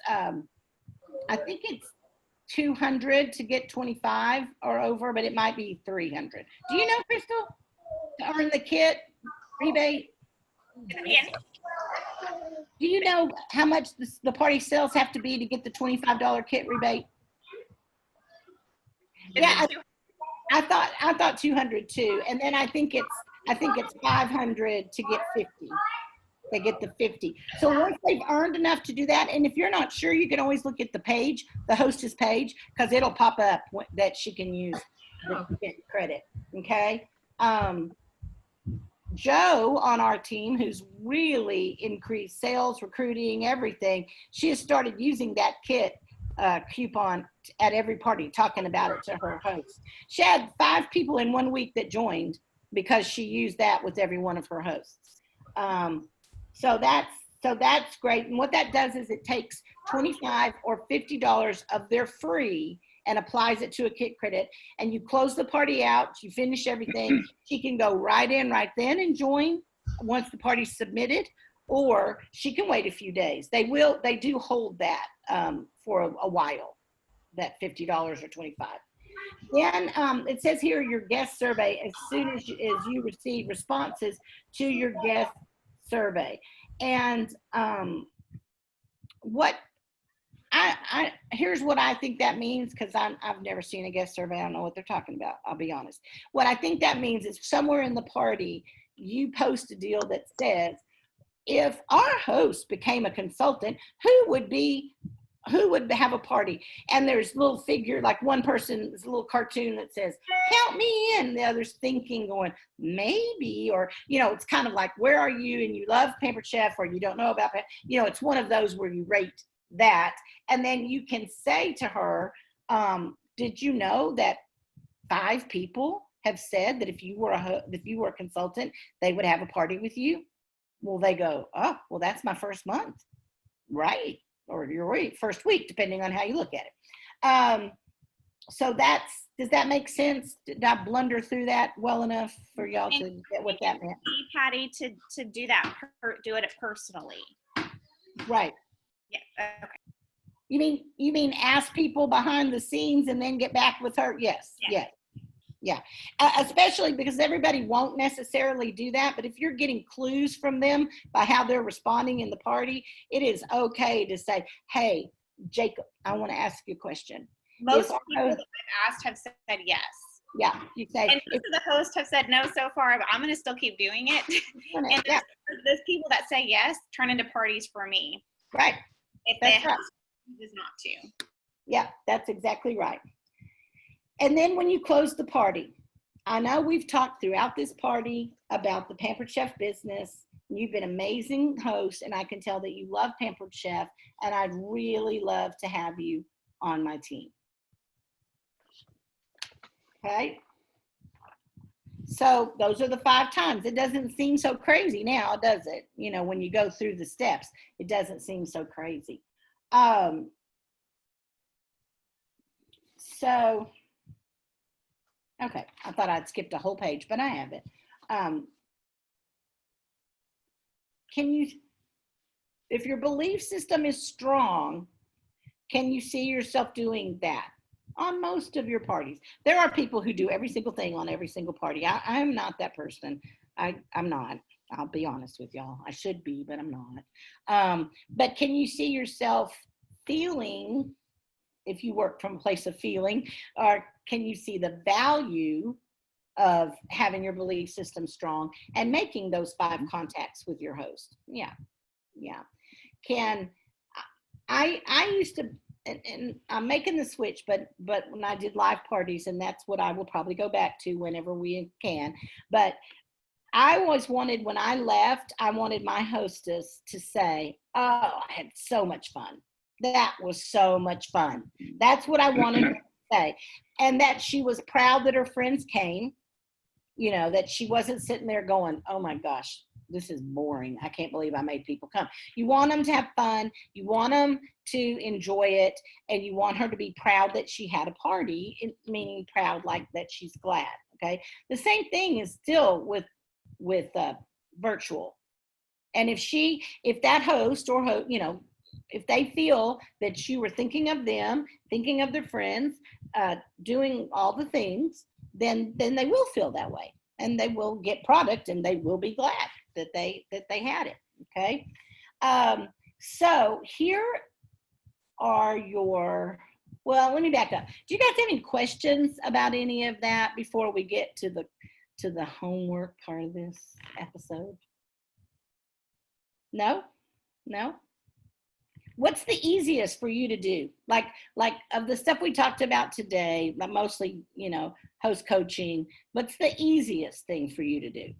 200 to get 25 or over, but it might be 300. Do you know, Crystal, to earn the kit rebate? Do you know how much the party sales have to be to get the $25 kit rebate? Yeah, I thought 200 too, and then I think it's 500 to get 50. They get the 50. So once they've earned enough to do that, and if you're not sure, you can always look at the page, the hostess page, because it'll pop up that she can use the credit. Okay. Joe on our team, who's really increased sales, recruiting, everything, she has started using that kit coupon at every party, talking about it to her hosts. She had 5 people in 1 week that joined because she used that with every one of her hosts. So that's great. And what that does is it takes $25 or $50 of their free and applies it to a Kit Credit. And you close the party out, you finish everything. She can go right in right then and join once the party's submitted, or she can wait a few days. They do hold that for a while, that $50 or $25. Then it says here your guest survey as soon as you receive responses to your guest survey. And here's what I think that means, because I've never seen a guest survey. I don't know what they're talking about. I'll be honest. What I think that means is somewhere in the party, you post a deal that says, if our host became a consultant, who would have a party? And there's a little figure, like one person, there's a little cartoon that says, count me in. The other's thinking, going, maybe, or, it's kind of like, where are you? And you love Pampered Chef, or you don't know about, it's one of those where you rate that. And then you can say to her, did you know that 5 people have said that if you were a consultant, they would have a party with you? Well, they go, oh, well, that's my first month, right? Or your first week, depending on how you look at it. So does that make sense? Did I blunder through that well enough for y'all to get what that meant? Patty, to do that, do it personally. Right. Yeah. Okay. You mean ask people behind the scenes and then get back with her? Yes. Yeah. Especially because everybody won't necessarily do that. But if you're getting clues from them by how they're responding in the party, it is okay to say, hey, Jacob, I want to ask you a question. Most people that I've asked have said yes. Yeah, you say. And most of the hosts have said no so far, but I'm going to still keep doing it. And those people that say yes turn into parties for me. Right. If they have choose not to. Yeah, that's exactly right. And then when you close the party, I know we've talked throughout this party about the Pampered Chef business. You've been amazing hosts, and I can tell that you love Pampered Chef, and I'd really love to have you on my team. Okay? So those are the 5 times. It doesn't seem so crazy now, does it? When you go through the steps, it doesn't seem so crazy. Okay, I thought I'd skipped a whole page, but I haven't. If your belief system is strong, can you see yourself doing that on most of your parties? There are people who do every single thing on every single party. I'm not that person. I'm not. I'll be honest with y'all. I should be, but I'm not. But can you see yourself feeling, if you work from a place of feeling, or can you see the value of having your belief system strong and making those 5 contacts with your host? Yeah. I used to, and I'm making the switch, but when I did live parties, and that's what I will probably go back to whenever we can, but I always wanted, when I left, I wanted my hostess to say, oh, I had so much fun. That was so much fun. That's what I wanted her to say. And that she was proud that her friends came, that she wasn't sitting there going, oh my gosh, this is boring. I can't believe I made people come. You want them to have fun. You want them to enjoy it. And you want her to be proud that she had a party, meaning proud like that she's glad. Okay. The same thing is still with virtual. And if that host or if they feel that you were thinking of them, thinking of their friends, doing all the things, then they will feel that way, and they will get product, and they will be glad that they had it. Okay. So here are let me back up. Do you guys have any questions about any of that before we get to the homework part of this episode? No? What's the easiest for you to do? Like of the stuff we talked about today, mostly, host coaching, what's the easiest thing for you to do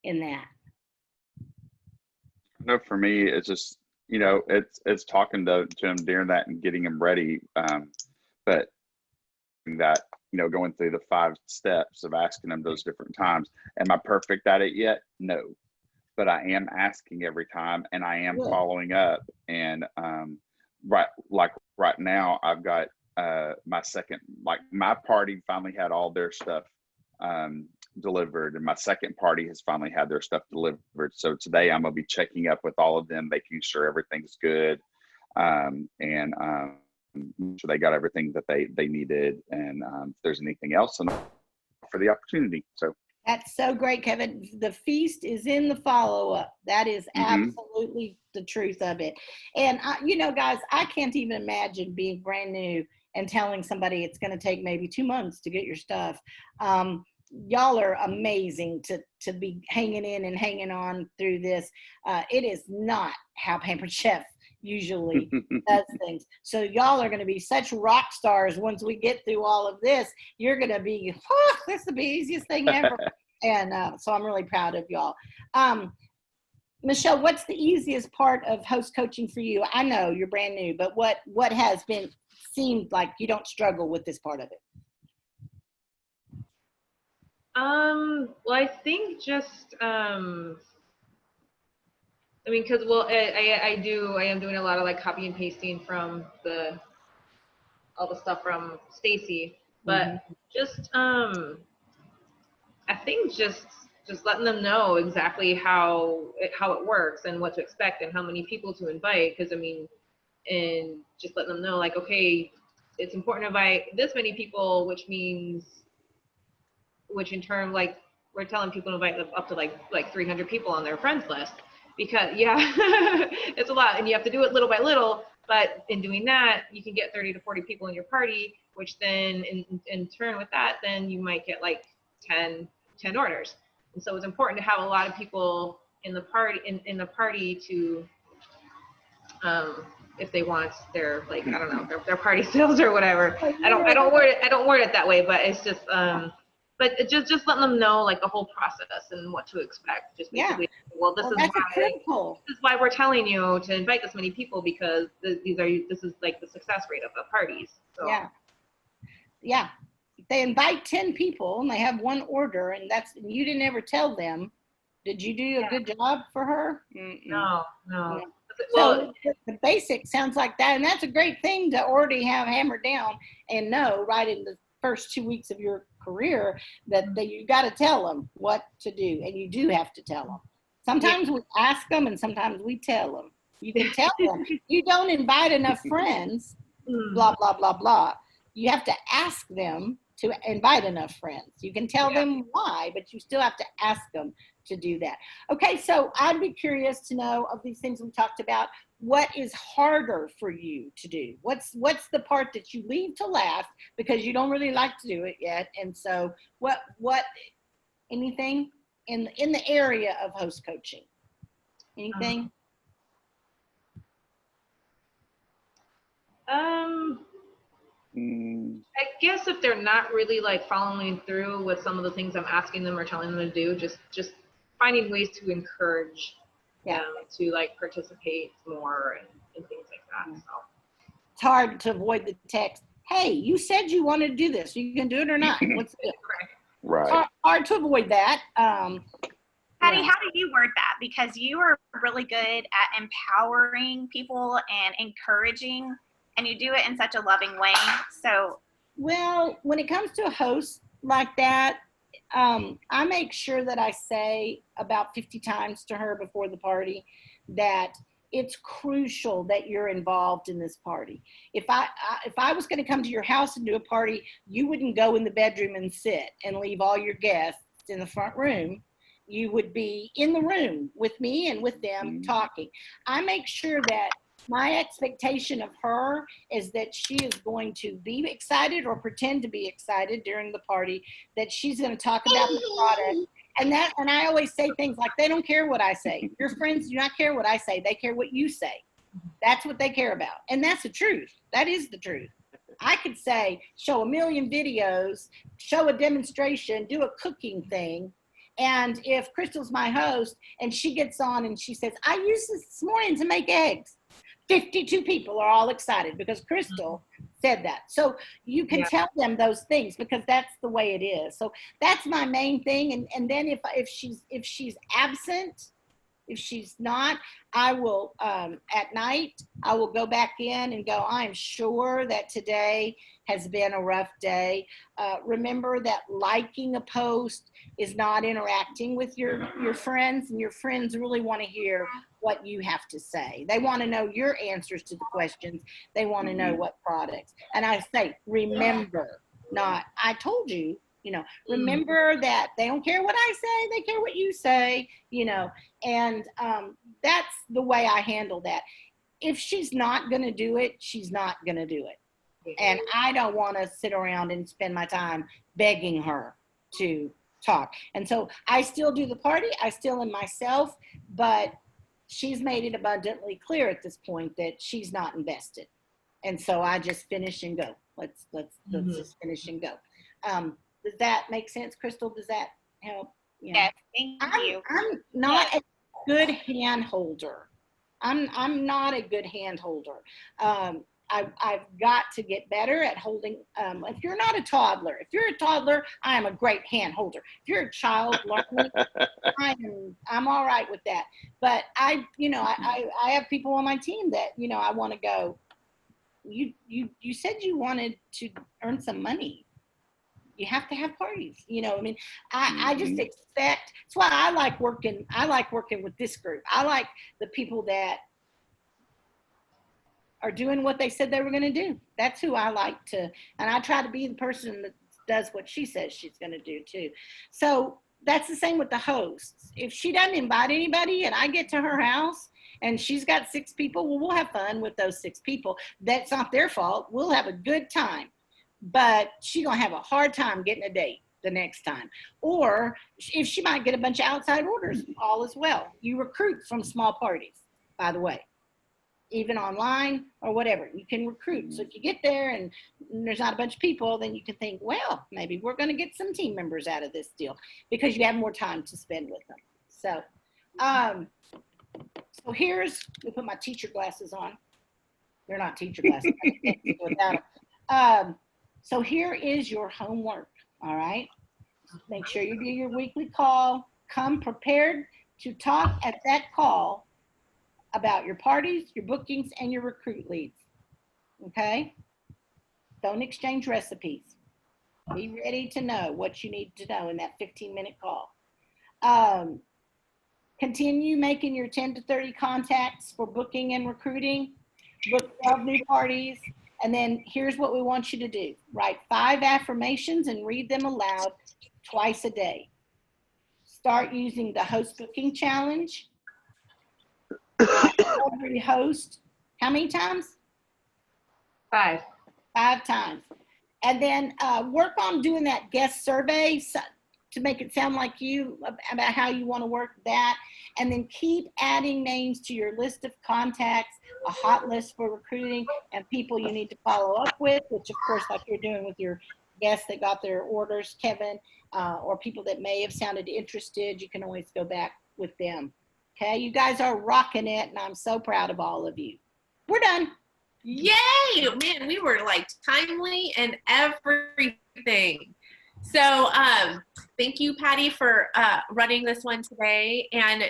in that? No, for me, it's just you know, it's talking to him during that and getting him ready. But that, you know, going through the 5 steps of asking him those different times. Am I perfect at it yet? No, but I am asking every time, and I am Good. following up. And right now, I've got my second, like my party finally had all their stuff delivered, and my second party has finally had their stuff delivered. So today I'm gonna be checking up with all of them, making sure everything's good, and so they got everything that they needed, and if there's anything else, and for the opportunity. So That's so great, Kevin. The feast is in the follow-up. That is absolutely the truth of it. And, you know, guys, I can't even imagine being brand new and telling somebody it's going to take maybe 2 months to get your stuff. Y'all are amazing to be hanging in and hanging on through this. It is not how Pampered Chef usually does things. So y'all are going to be such rock stars once we get through all of this. You're going to be, oh, this is the easiest thing ever. And so I'm really proud of y'all. Michelle, what's the easiest part of host coaching for you? I know you're brand new, but what has been seemed like you don't struggle with this part of it? Well, I think just, I mean, cause well, I am doing a lot of like copy and pasting from all the stuff from Stacy, but just, I think just letting them know exactly how it works and what to expect and how many people to invite. Cause I mean, and just letting them know like, okay, it's important to invite this many people, which in turn, like we're telling people to invite up to like 300 people on their friends list, because it's a lot, and you have to do it little by little. But in doing that, you can get 30 to 40 people in your party, which then in turn with that, then you might get like 10 orders. And so it's important to have a lot of people in the party to, if they want their, like, I don't know, their party sales or whatever. I don't word it that way, but it's just, but it just letting them know like the whole process and what to expect. Just basically, well, this is why we're telling you to invite this many people, because this is like the success rate of the parties. So. Yeah. They invite 10 people and they have 1 order, and you didn't ever tell them. Did you do a good job for her? No. Well, so the basic sounds like that, and that's a great thing to already have hammered down and know right in the first 2 weeks of your career that you got to tell them what to do, and you do have to tell them. Sometimes we ask them, and sometimes we tell them. You can tell them you don't invite enough friends, blah blah blah blah. You have to ask them to invite enough friends. You can tell them why, but you still have to ask them to do that. Okay, so I'd be curious to know, of these things we talked about, what is harder for you to do? What's the part that you leave to last because you don't really like to do it yet? And so what anything in the area of host coaching? Anything? I guess if they're not really like following through with some of the things I'm asking them or telling them to do, just finding ways to encourage them to like participate more and things like that. So it's hard to avoid the text. Hey, you said you wanted to do this. You can do it or not. What's it? Right. Hard to avoid that. Patty, how do you word that? Because you are really good at empowering people and encouraging, and you do it in such a loving way. So, well, when it comes to a host like that, I make sure that I say about 50 times to her before the party that it's crucial that you're involved in this party. If I was going to come to your house and do a party, you wouldn't go in the bedroom and sit and leave all your guests in the front room. You would be in the room with me and with them talking. I make sure that my expectation of her is that she is going to be excited or pretend to be excited during the party, that she's going to talk about the product. And I always say things like, they don't care what I say. Your friends do not care what I say. They care what you say. That's what they care about. And that's the truth. That is the truth. I could say, show a million videos, show a demonstration, do a cooking thing. And if Crystal's my host and she gets on and she says, I used this morning to make eggs. 52 people are all excited because Crystal said that. So you can tell them those things because that's the way it is. So that's my main thing. And then if she's absent, if she's not, I will, at night, I will go back in and go, I'm sure that today has been a rough day. Remember that liking a post is not interacting with your friends, and your friends really want to hear what you have to say. They want to know your answers to the questions. They want to know what products. And I say, remember, not, I told you, remember that they don't care what I say, they care what you say, and that's the way I handle that. If she's not going to do it, she's not going to do it. And I don't want to sit around and spend my time begging her to talk. And so I still do the party, I still am myself, but she's made it abundantly clear at this point that she's not invested. And so I just finish and go. Let's just finish and go. Does that make sense, Crystal? Does that help? Yes, thank you. I'm not a good hand holder. I'm not a good hand holder. I've got to get better at holding. If you're not a toddler, if you're a toddler, I am a great hand holder. If you're a child learning, I'm all right with that. But I have people on my team that, I want to go, you said you wanted to earn some money. You have to have parties, I just expect, that's why I like working with this group. I like the people that are doing what they said they were going to do. That's who I like to, and I try to be the person that does what she says she's going to do too. So that's the same with the hosts. If she doesn't invite anybody and I get to her house and she's got 6 people, well, we'll have fun with those 6 people. That's not their fault. We'll have a good time. But she's going to have a hard time getting a date the next time. Or if she might get a bunch of outside orders, all as well. You recruit from small parties, by the way, even online or whatever. You can recruit. So if you get there and there's not a bunch of people, then you can think, well, maybe we're going to get some team members out of this deal because you have more time to spend with them. So, so here's, let me put my teacher glasses on. They're not teacher glasses. I can't do without them. So here is your homework, all right? Make sure you do your weekly call. Come prepared to talk at that call about your parties, your bookings, and your recruit leads, okay? Don't exchange recipes. Be ready to know what you need to know in that 15-minute call. Continue making your 10 to 30 contacts for booking and recruiting. Book 12 new parties. And then here's what we want you to do. Write 5 affirmations and read them aloud twice a day. Start using the host booking challenge. Every host, how many times? 5. 5 times. And then work on doing that guest survey to make it sound like you, about how you want to work that. And then keep adding names to your list of contacts, a hot list for recruiting, and people you need to follow up with, which of course, like you're doing with your guests that got their orders, Kevin, or people that may have sounded interested, you can always go back with them. Okay, you guys are rocking it, and I'm so proud of all of you. We're done. Yay! Man, we were like timely and everything. So thank you, Patty, for running this one today. And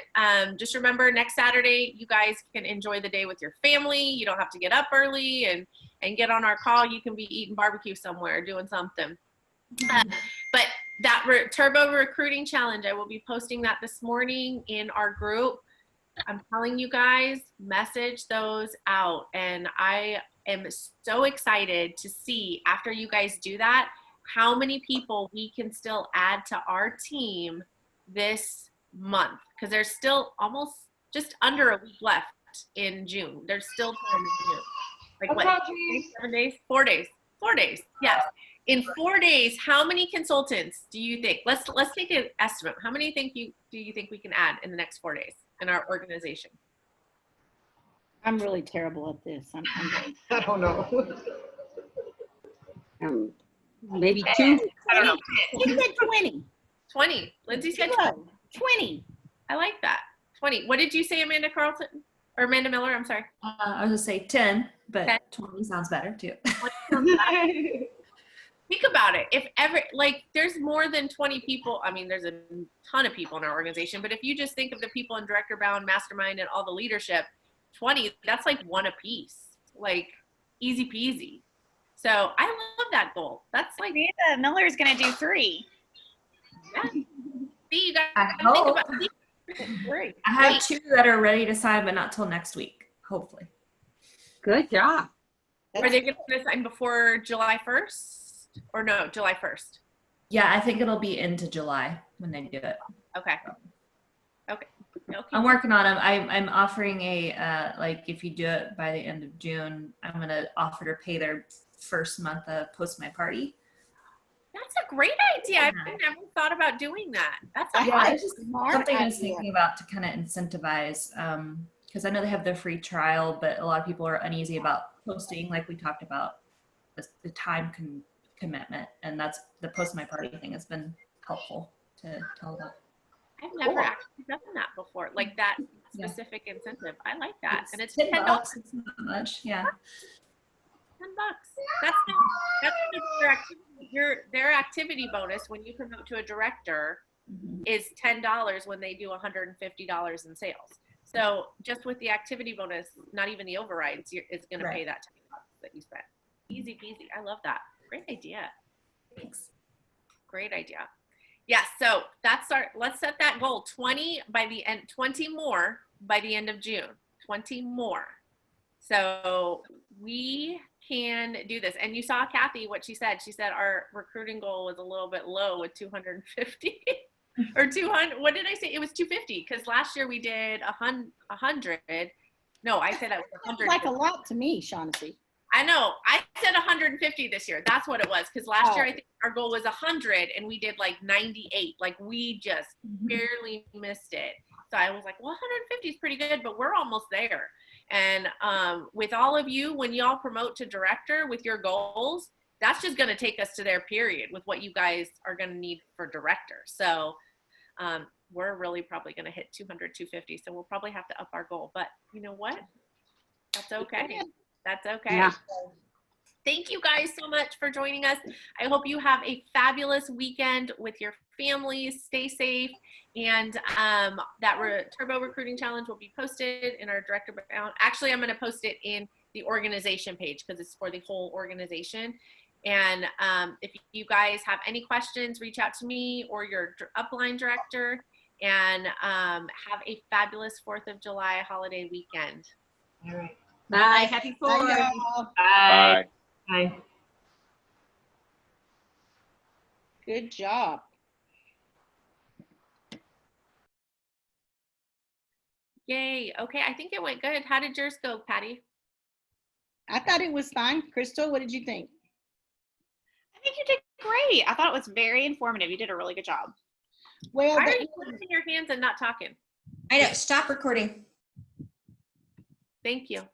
just remember, next Saturday, you guys can enjoy the day with your family. You don't have to get up early and get on our call. You can be eating barbecue somewhere, doing something. But that Turbo Recruiting Challenge, I will be posting that this morning in our group. I'm telling you guys, message those out. And I am so excited to see, after you guys do that, how many people we can still add to our team this month. Because there's still almost just under a week left in June. There's still time in June. Like what, 7 days? 4 days. 4 days, yes. In 4 days, how many consultants do you think? Let's take an estimate. How many do you think we can add in the next 4 days in our organization? I'm really terrible at this. I don't know. Maybe 2. I don't know. You said 20. 20. Lindsay said 20. I like that. 20. What did you say, Amanda Carlton? Or Amanda Miller, I'm sorry. I was gonna say 10, but 10. 20 sounds better too. Think about it. If ever, like, there's more than 20 people. I mean, there's a ton of people in our organization, but if you just think of the people in Director Bound, Mastermind, and all the leadership, 20, that's like one apiece. Like, easy peasy. So I love that goal. That's like, Amanda Miller's gonna do 3. yeah. See, you guys I gotta think hope. about it. Great. I have 2 that are ready to sign, but not till next week, hopefully. Good job. Are they going to sign before July 1st? Or no, July 1st? Yeah, I think it'll be into July when they do it. Okay. Okay. I'm working on them. I'm offering a like if you do it by the end of June, I'm gonna offer to pay their first month of Post My Party. That's a great idea. I've never thought about doing that. That's a Yeah, fun. it's just Smart something I was idea. thinking about to kind of incentivize, because I know they have their free trial, but a lot of people are uneasy about posting, like we talked about, the time commitment, and that's the Post My Party thing has been helpful to tell about. I've never Cool. actually done that before. Like that Yeah. specific incentive. I like that. And it's $10. $10. It's not much, yeah. $10. That's their activity, their activity bonus when you promote to a director Mhm. is $10 when they do $150 in sales. So just with the activity bonus, not even the overrides, it's going to pay Right. that $10 that you spent. Easy peasy. I love that. Great idea. Thanks. Great idea. Yeah. So let's set that goal 20 by the end, 20 more by the end of June, 20 more. So we can do this. And you saw Kathy, what she said. She said our recruiting goal was a little bit low with 250 or 200. What did I say? It was 250 because last year we did 100. No, I said that was Sounds 100. like a lot to me, Shaughnessy. I know. I said 150 this year. That's what it was. Because last year Oh. I think our goal was 100 and we did like 98. Like we just Mhm. barely missed it. So I was like, well, 150 is pretty good, but we're almost there. And with all of you, when y'all promote to director with your goals, that's just going to take us to their period with what you guys are going to need for director. So we're really probably going to hit 200, 250. So we'll probably have to up our goal. But you know what? That's okay. That's okay. Yeah. Thank you guys so much for joining us. I hope you have a fabulous weekend with your families. Stay safe. And that Turbo Recruiting Challenge will be posted in our Director Bound. Actually, I'm going to post it in the organization page because it's for the whole organization. And if you guys have any questions, reach out to me or your upline director. And have a fabulous 4th of July holiday weekend. All right. Bye. Happy 4th. Bye, y'all. Bye. Bye. Bye. Good job. Yay. Okay, I think it went good. How did yours go, Patty? I thought it was fine. Crystal, what did you think? I think you did great. I thought it was very informative. You did a really good job. Well, Why are the- you lifting your hands and not talking? I know. Stop recording. Thank you.